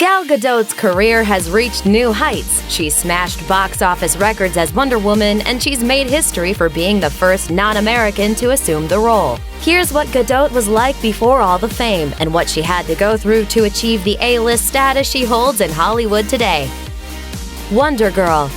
Gal Gadot's career has reached new heights. She smashed box office records as Wonder Woman, and she's made history for being the first non-American to assume the role. Here's what Gadot was like before all the fame, and what she had to go through to achieve the A-list status she holds in Hollywood today. Wonder Girl.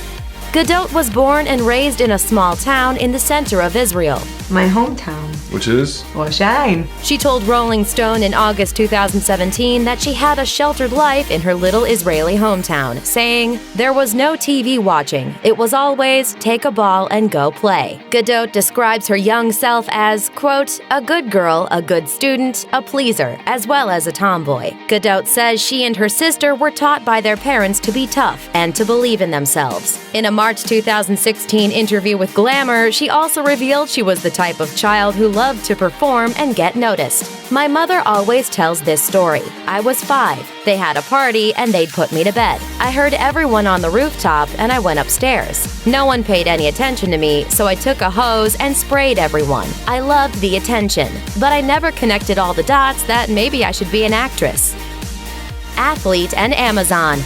Gadot was born and raised in a small town in the center of Israel. My hometown. Which is? Roshaim. She told Rolling Stone in August 2017 that she had a sheltered life in her little Israeli hometown, saying, "There was no TV watching. It was always take a ball and go play." Gadot describes her young self as, quote, "a good girl, a good student, a pleaser, as well as a tomboy." Gadot says she and her sister were taught by their parents to be tough and to believe in themselves. In a March 2016 interview with Glamour, she also revealed she was the type of child who loved to perform and get noticed. "My mother always tells this story. I was 5. They had a party and they'd put me to bed. I heard everyone on the rooftop and I went upstairs. No one paid any attention to me, so I took a hose and sprayed everyone. I loved the attention, but I never connected all the dots that maybe I should be an actress." Athlete and Amazon.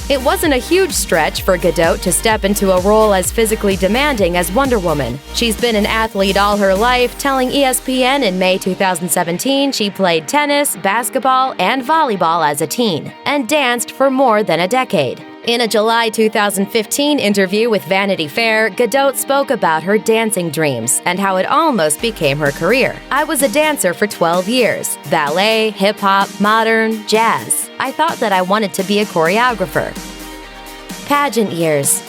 It wasn't a huge stretch for Gadot to step into a role as physically demanding as Wonder Woman. She's been an athlete all her life, telling ESPN in May 2017 she played tennis, basketball, and volleyball as a teen, and danced for more than a decade. In a July 2015 interview with Vanity Fair, Gadot spoke about her dancing dreams and how it almost became her career. "I was a dancer for 12 years. Ballet, hip-hop, modern, jazz. I thought that I wanted to be a choreographer." Pageant years.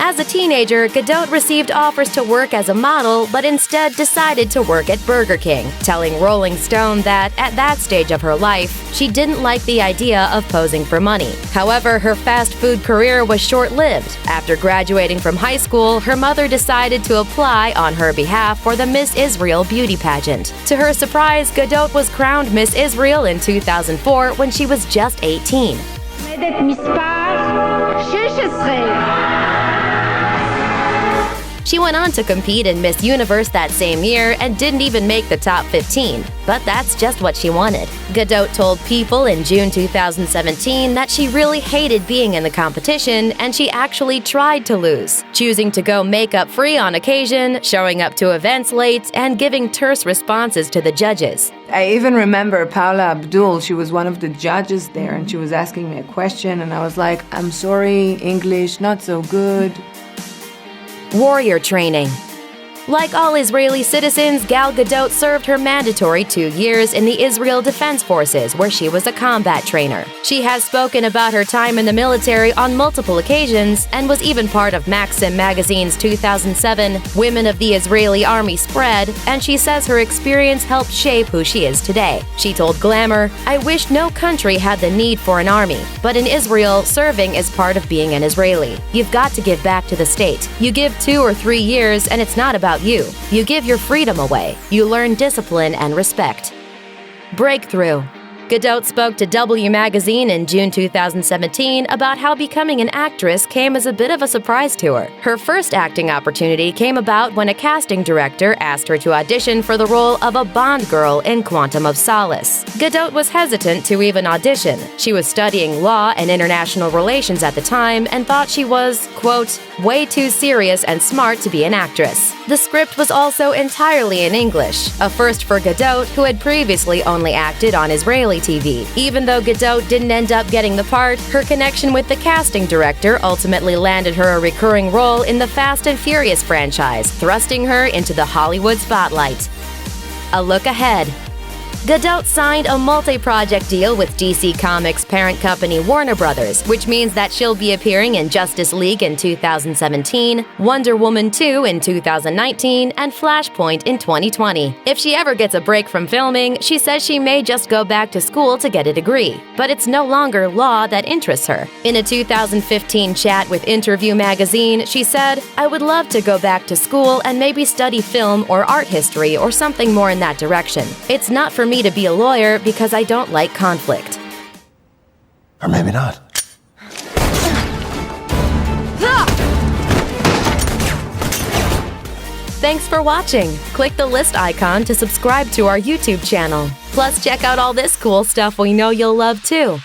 As a teenager, Gadot received offers to work as a model, but instead decided to work at Burger King, telling Rolling Stone that at that stage of her life, she didn't like the idea of posing for money. However, her fast food career was short-lived. After graduating from high school, her mother decided to apply on her behalf for the Miss Israel beauty pageant. To her surprise, Gadot was crowned Miss Israel in 2004 when she was just 18. She went on to compete in Miss Universe that same year and didn't even make the top 15, but that's just what she wanted. Gadot told People in June 2017 that she really hated being in the competition and she actually tried to lose, choosing to go makeup-free on occasion, showing up to events late, and giving terse responses to the judges. I even remember Paula Abdul, she was one of the judges there, and she was asking me a question, and I was like, "I'm sorry, English, not so good." Warrior training. Like all Israeli citizens, Gal Gadot served her mandatory 2 years in the Israel Defense Forces, where she was a combat trainer. She has spoken about her time in the military on multiple occasions and was even part of Maxim magazine's 2007 Women of the Israeli Army spread, and she says her experience helped shape who she is today. She told Glamour, "I wish no country had the need for an army, but in Israel, serving is part of being an Israeli. You've got to give back to the state. You give 2 or 3 years, and it's not about you. You give your freedom away. You learn discipline and respect." Breakthrough. Gadot spoke to W Magazine in June 2017 about how becoming an actress came as a bit of a surprise to her. Her first acting opportunity came about when a casting director asked her to audition for the role of a Bond girl in Quantum of Solace. Gadot was hesitant to even audition. She was studying law and international relations at the time and thought she was, quote, "way too serious and smart to be an actress." The script was also entirely in English, a first for Gadot, who had previously only acted on Israeli TV. Even though Gadot didn't end up getting the part, her connection with the casting director ultimately landed her a recurring role in the Fast and Furious franchise, thrusting her into the Hollywood spotlight. A look ahead. Gadot signed a multi-project deal with DC Comics parent company Warner Brothers, which means that she'll be appearing in Justice League in 2017, Wonder Woman 2 in 2019, and Flashpoint in 2020. If she ever gets a break from filming, she says she may just go back to school to get a degree, but it's no longer law that interests her. In a 2015 chat with Interview magazine, she said, "I would love to go back to school and maybe study film or art history or something more in that direction. It's not for me to be a lawyer because I don't like conflict." Or maybe not. Thanks for watching. Click the list icon to subscribe to our YouTube channel. Plus, check out all this cool stuff we know you'll love too.